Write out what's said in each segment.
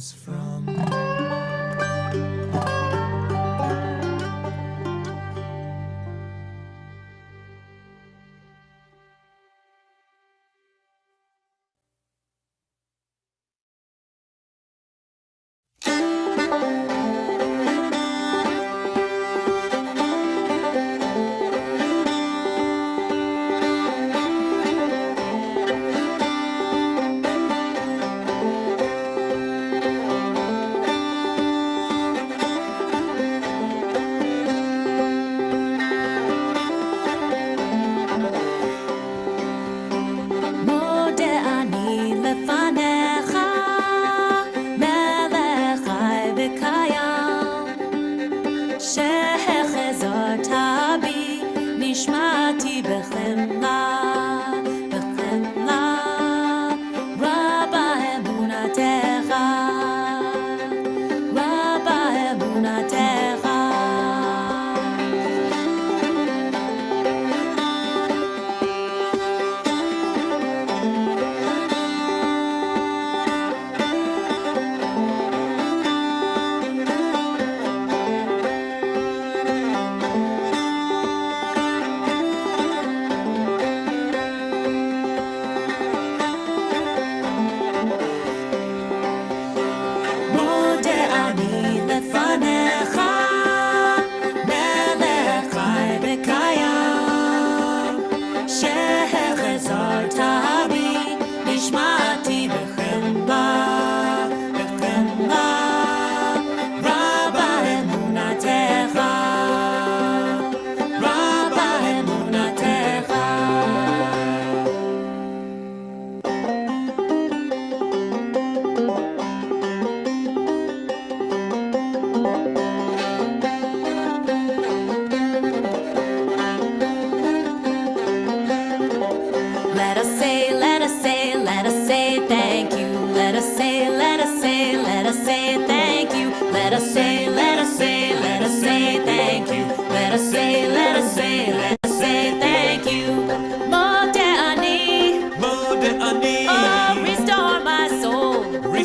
comes from.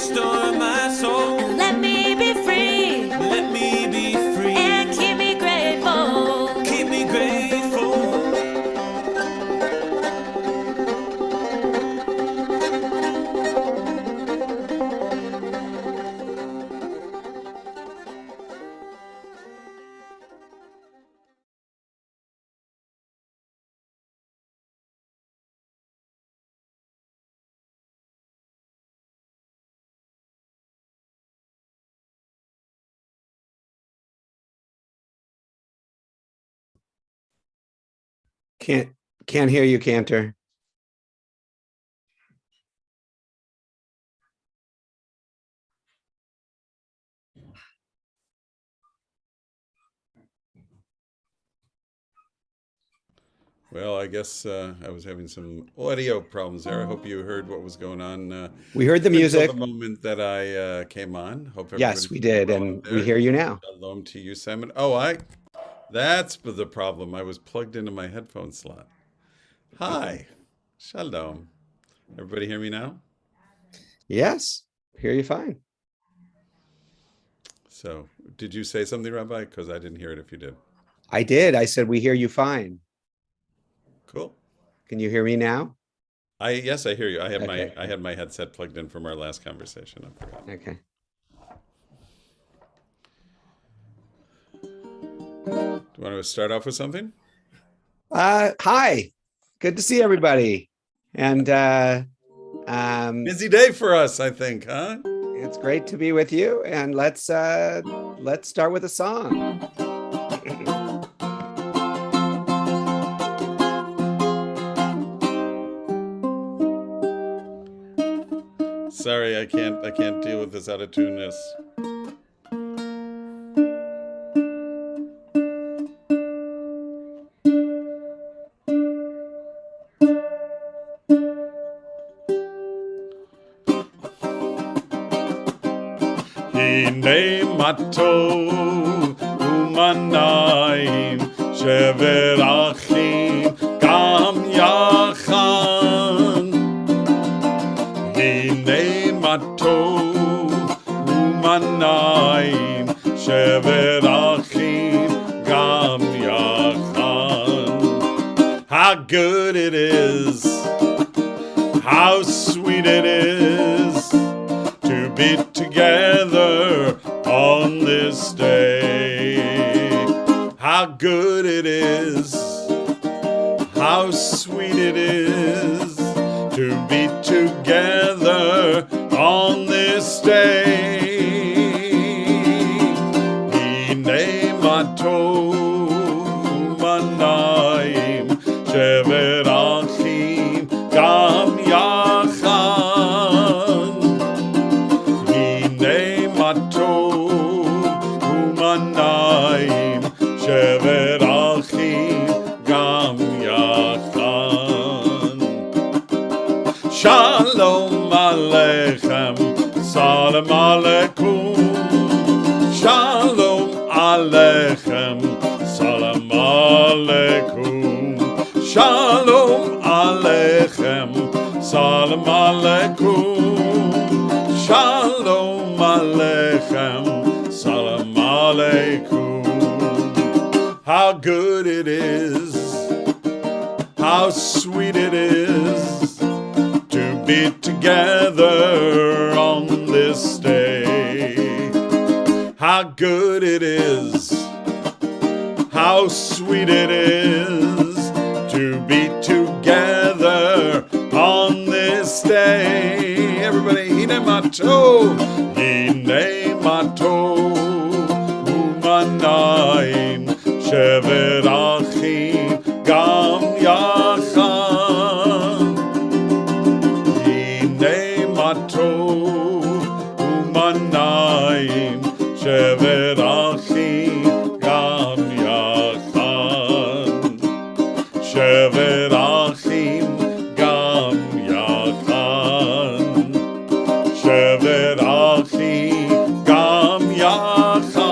Restore my soul. And let me be free. Let me be free. And keep me grateful. Keep me grateful. Can't hear you, Cantor. Well, I guess I was having some audio problems there. I hope you heard what was going on. We heard the music. Until the moment that I came on. Hope Yes, we did, and we hear you now. Shalom to you, Simon. That's the problem. I was plugged into my headphone slot. Hi, shalom. Everybody hear me now? Yes, hear you fine. So, did you say something, Rabbi? Because I didn't hear it if you did. I did. I said we hear you fine. Cool. Can you hear me now? Yes, I hear you. I Okay. had my headset plugged in from our last conversation. I forgot. Okay. Do you want to start off with something? Hi. Good to see everybody. And Busy day for us, I think, huh? it's great to be with you. And let's start with a song. Sorry, I can't deal with this out of tuneness. Hine matov umanayim sheverachim gam yachad. Hine matov ומנעים שבת אחים גם יחד. How good it is, how sweet it is to be together on this day. How good it is, how sweet it is to be together on this day. Hine ma tov manayim shevet achim gam yachad. Hine ma tov manayim shevet achim gam yachad. Shalom Aleichem, Salam Aleikum. Shalom Aleichem, Salam Aleikum. Shalom Aleichem, Salam Aleikum. Shalom Aleichem, Salam Aleikum. How good it is, how sweet it is to be together on this day. How good it is, how sweet it is to be together on this day. Everybody, hine ma tov umanayim shevet achim gam yachad. Umanayim shevet achim gam yachad. Shevet achim gam yachad. Shevet achim gam yachad.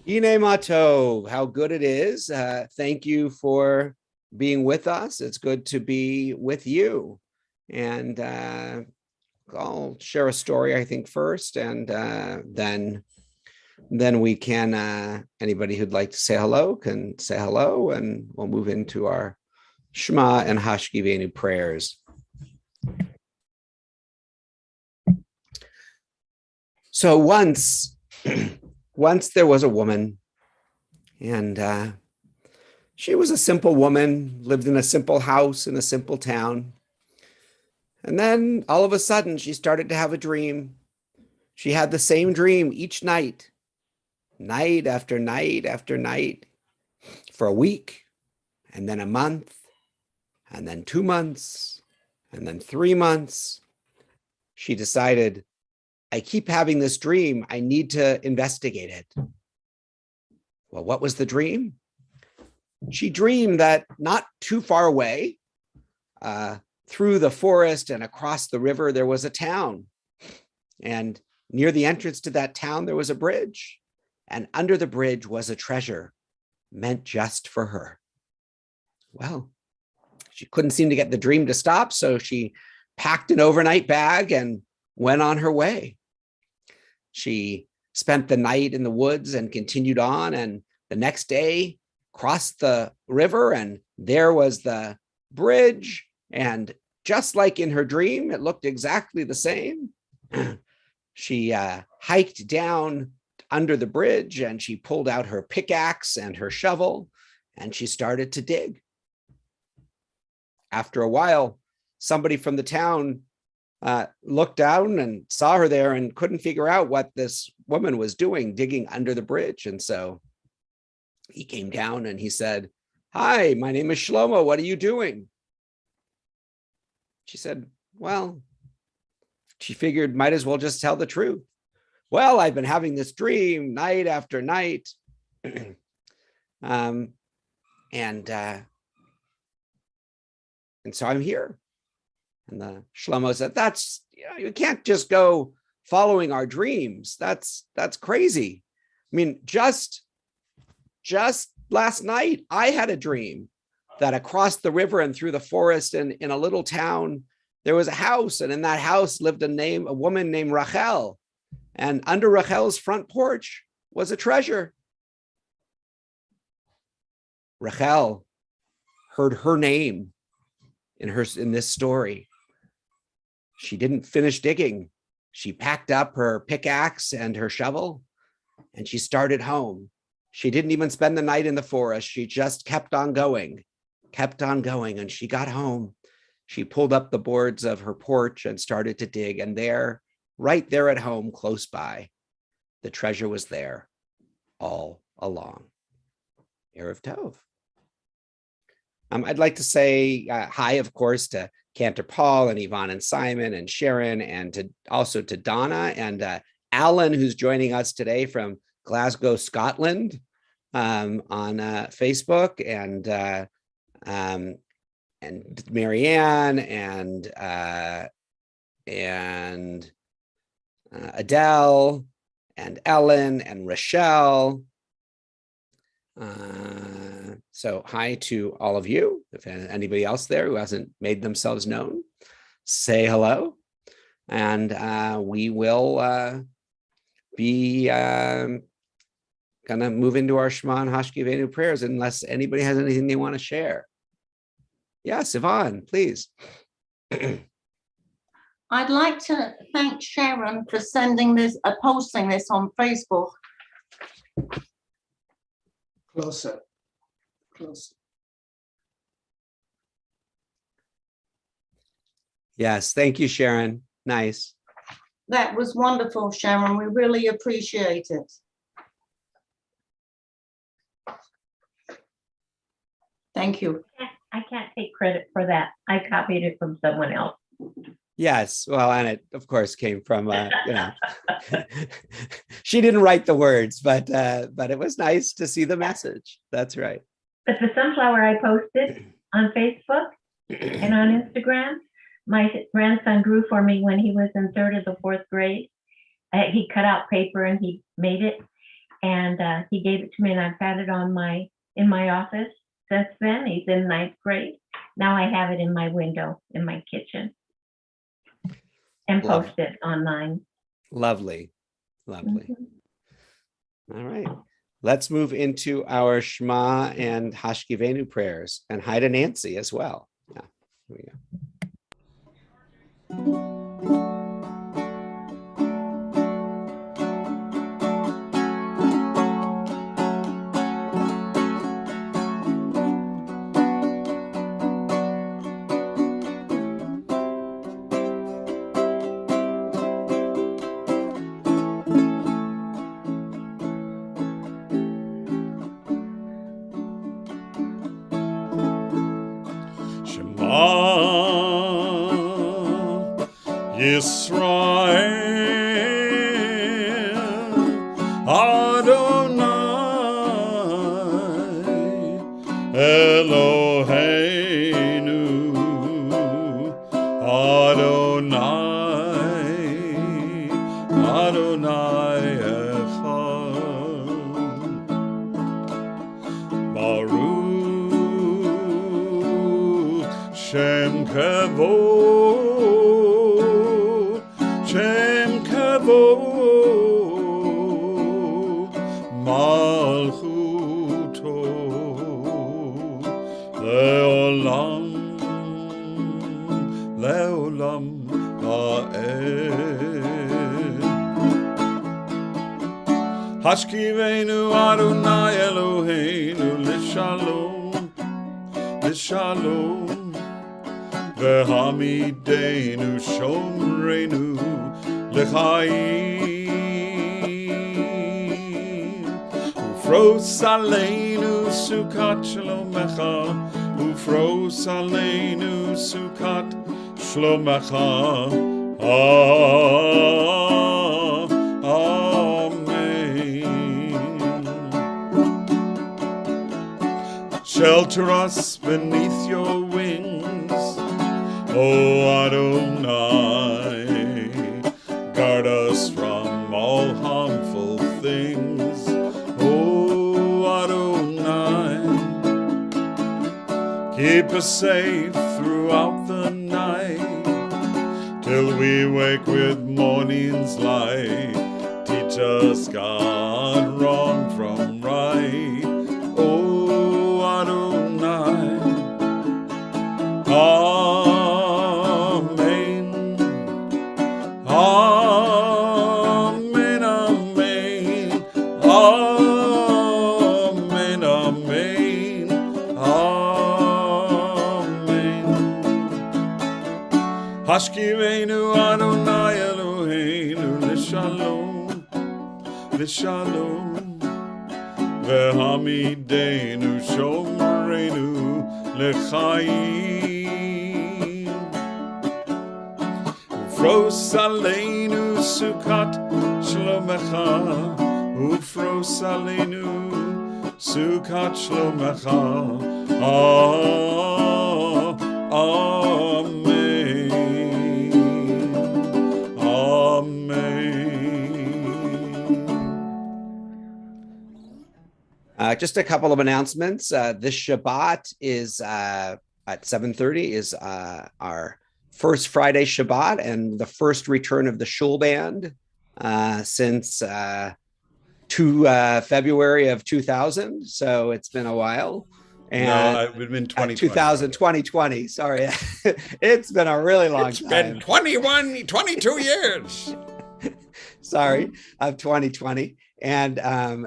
Hine ma tov, how good it is. Thank you for being with us. It's good to be with you. And I'll share a story, I think, first, and then we can, anybody who'd like to say hello can say hello, and we'll move into our Shema and Hashkivenu prayers. So once there was a woman, and she was a simple woman, lived in a simple house in a simple town. And then all of a sudden, she started to have a dream. She had the same dream each night, night after night after night, for a week, and then a month, and then 2 months, and then 3 months. She decided, I keep having this dream. I need to investigate it. Well, what was the dream? She dreamed that not too far away, through the forest and across the river, there was a town. And near the entrance to that town, there was a bridge. And under the bridge was a treasure meant just for her. Well, she couldn't seem to get the dream to stop, so she packed an overnight bag and went on her way. She spent the night in the woods and continued on, and the next day crossed the river, and there was the bridge. And just like in her dream, it looked exactly the same. She hiked down under the bridge, and she pulled out her pickaxe and her shovel, and she started to dig. After a while, somebody from the town looked down and saw her there and couldn't figure out what this woman was doing, digging under the bridge. And so he came down and he said, "Hi, my name is Shlomo. What are you doing?" She said, well, she figured might as well just tell the truth. Well, I've been having this dream night after night. And so I'm here. And the Shlomo said, you can't just go following our dreams. That's crazy. I mean, just last night, I had a dream that across the river and through the forest and in a little town, there was a house, and in that house lived a woman named Rachel. And under Rachel's front porch was a treasure. Rachel heard her name in this story. She didn't finish digging. She packed up her pickaxe and her shovel, and she started home. She didn't even spend the night in the forest. She just kept on going. And she got home. She pulled up the boards of her porch and started to dig. And there, right there at home, close by, the treasure was there all along. Erev Tov. I'd like to say hi, of course, to Cantor Paul and Yvonne and Simon and Sharon, and also to Donna and Alan, who's joining us today from Glasgow, Scotland, on Facebook, and Marianne and Adele and Ellen and Rochelle. So hi to all of you. If anybody else there who hasn't made themselves known, say hello. And we will be gonna move into our Shema and Hashkivenu prayers unless anybody has anything they want to share. Yes, Yvonne, please. I'd like to thank Sharon for sending this, posting this on Facebook. Closer. Yes, thank you, Sharon. Nice. That was wonderful, Sharon. We really appreciate it. Thank you. I can't take credit for that. I copied it from someone else. Yes, well, and it of course came from she didn't write the words, but it was nice to see the message. That's right. But the sunflower I posted on Facebook and on Instagram, my grandson grew for me when he was in 3rd or the 4th grade. He cut out paper and he made it, and he gave it to me, and I've had it in my office since then. He's in 9th grade. Now I have it in my window in my kitchen and post it online. Lovely. Mm-hmm. All right. Let's move into our Shema and Hashkivenu prayers, and hi to Nancy as well. Yeah, here we go. Yisrael Adonai Eloheinu Adonai Echad Baruch Shem Kavod Malchuto Leolam Ha'ed Hashkivenu Adonai Eloheinu L'shalom V'hamidenu Shomrenu L'chaim Ufros aleinu Sukat Shlomecha Ufros aleinu Sukat Shlomecha Amen. Shelter us beneath your wings, O Adonai, guard us from all harmful things, O Adonai. Keep us safe throughout the night, till we wake with morning's light. Teach us, God, wrong from right. Oh, Adonai. Amen. Amen. Amen. Amen. Amen. Amen. Hashkivenu Adonai Eloheinu l'shalom, l'shalom. V'hamidenu shomrenu l'chaim. Ufros aleinu sukat shlomecha, ufros aleinu sukat shlomecha. Amen. Just a couple of announcements. This Shabbat is at 7:30 is our first Friday Shabbat and the first return of the Shul Band since February of 2000. So it's been a while. And No, it would have been 2020. 2020. Sorry. It's been a really long It's time. been 22 years. Sorry, of 2020. And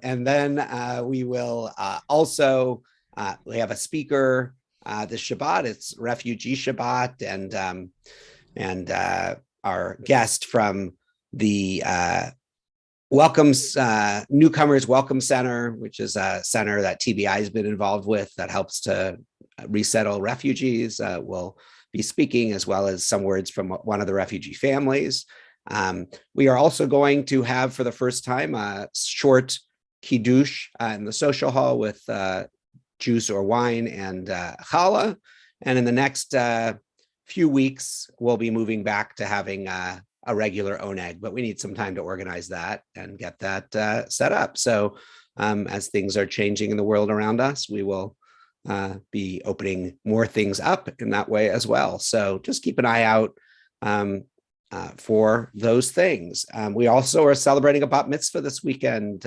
then we will also we have a speaker this Shabbat. It's Refugee Shabbat, and our guest from the Newcomers Welcome Center, which is a center that TBI has been involved with that helps to resettle refugees, will be speaking, as well as some words from one of the refugee families. We are also going to have, for the first time, a short kiddush in the social hall with juice or wine and challah. And in the next few weeks, we'll be moving back to having a regular oneg, but we need some time to organize that and get that set up. So as things are changing in the world around us, we will be opening more things up in that way as well. So just keep an eye out for those things. We also are celebrating a bat mitzvah this weekend.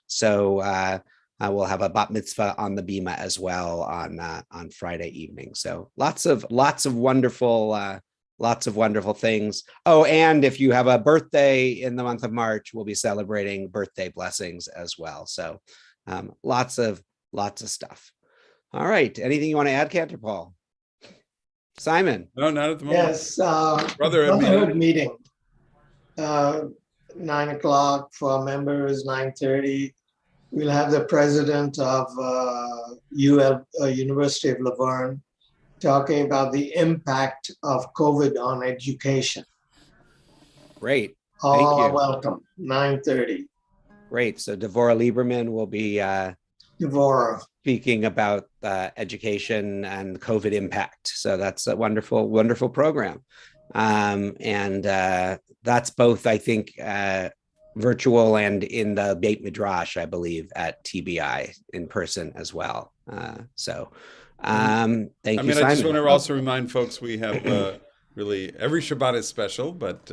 So we'll have a bat mitzvah on the Bima as well on Friday evening. So lots of wonderful things. Oh, and if you have a birthday in the month of March, we'll be celebrating birthday blessings as well. So lots of stuff. All right. Anything you want to add, Cantor Paul? Simon? No, not at the moment. Yes, Brotherhood meeting. 9 o'clock for members, 9:30. We'll have the president of University of Laverne talking about the impact of COVID on education. Great. All Thank are you. welcome, 9:30. Great. So Devorah Lieberman will be Devorah. speaking about education and COVID impact. So that's a wonderful program. And that's both, I think, virtual and in the Beit Midrash, I believe, at TBI in person as well. Thank you, Simon. I just want to also remind folks we have really every Shabbat is special, but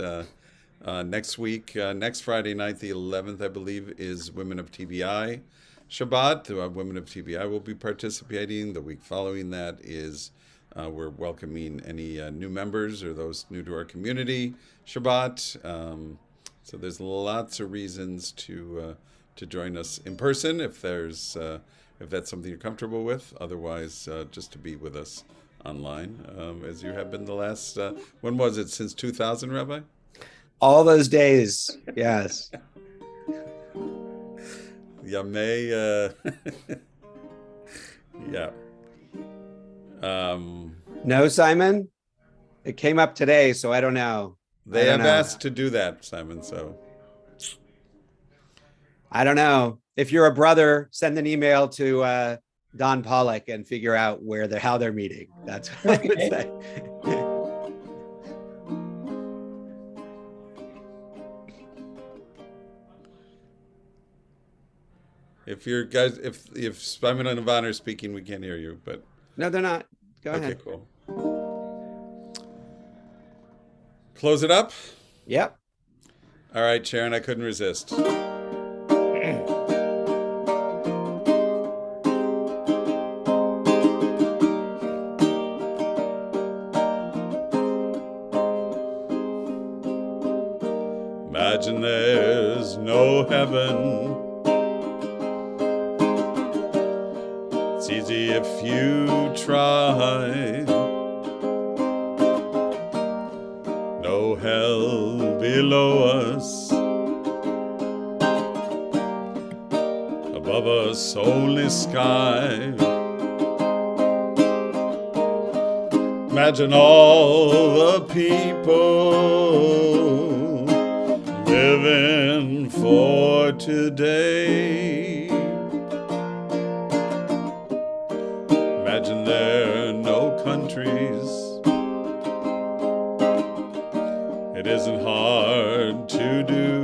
next week, next Friday night, the 11th, I believe, is Women of TBI Shabbat. The Women of TBI will be participating. The week following that is we're welcoming any new members or those new to our community Shabbat. So there's lots of reasons to join us in person if that's something you're comfortable with. Otherwise, just to be with us online, as you have been the last. When was it? Since 2000, Rabbi? All those days, yes. Yamei. Yeah. No, Simon? It came up today, so I don't know. They have asked to do that, Simon, so. I don't know. If you're a brother, send an email to Don Pollock and figure out how they're meeting. That's what I would say. If you're guys, if Simon and Yvonne are speaking, we can't hear you, but. No, they're not. Go Okay, ahead. cool. Close it up. Yep. All right, Sharon, I couldn't resist. Imagine there's no heaven. It's easy if you try. No hell below us. Above us only sky. Imagine all the people living for today. Imagine there are no countries. It isn't hard to do.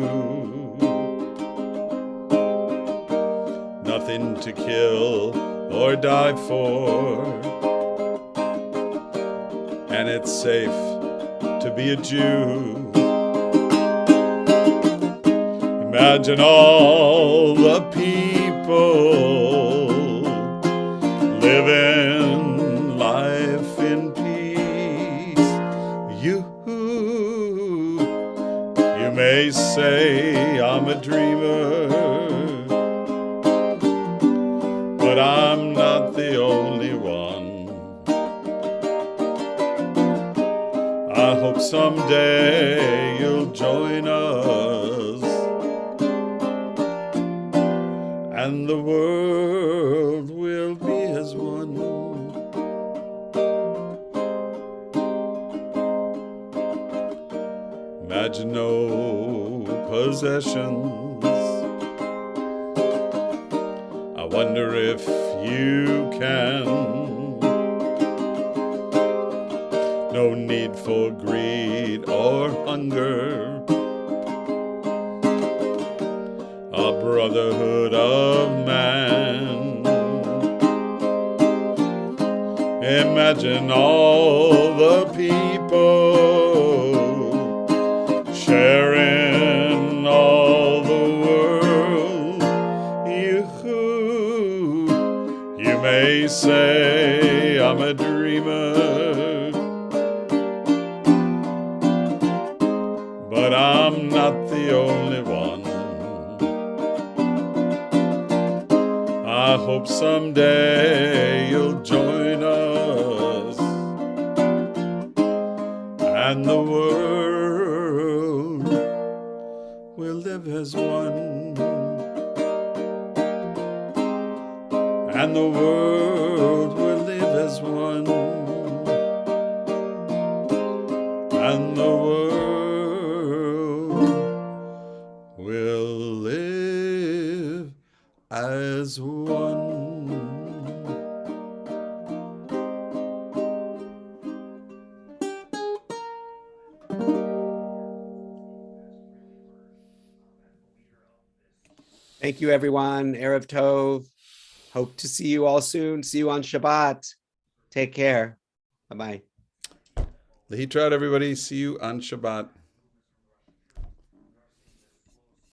Nothing to kill or die for. And it's safe to be a Jew. Imagine all the people living life in peace. You may say I'm a dreamer, but I'm not the only one. I hope someday you'll join us, and the world will be as one. Imagine no possessions. I wonder if you can. No need for greed or hunger. A brotherhood of man. Imagine all the people sharing all the world. You may say I'm a dreamer, but I'm not the only one. I hope someday you'll join us, and the world will live as one. And the world will live as one. And the world will live as one. Thank you, everyone. Erev Tov. Hope to see you all soon. See you on Shabbat. Take care. Bye-bye. Lehitraut, everybody. See you on Shabbat.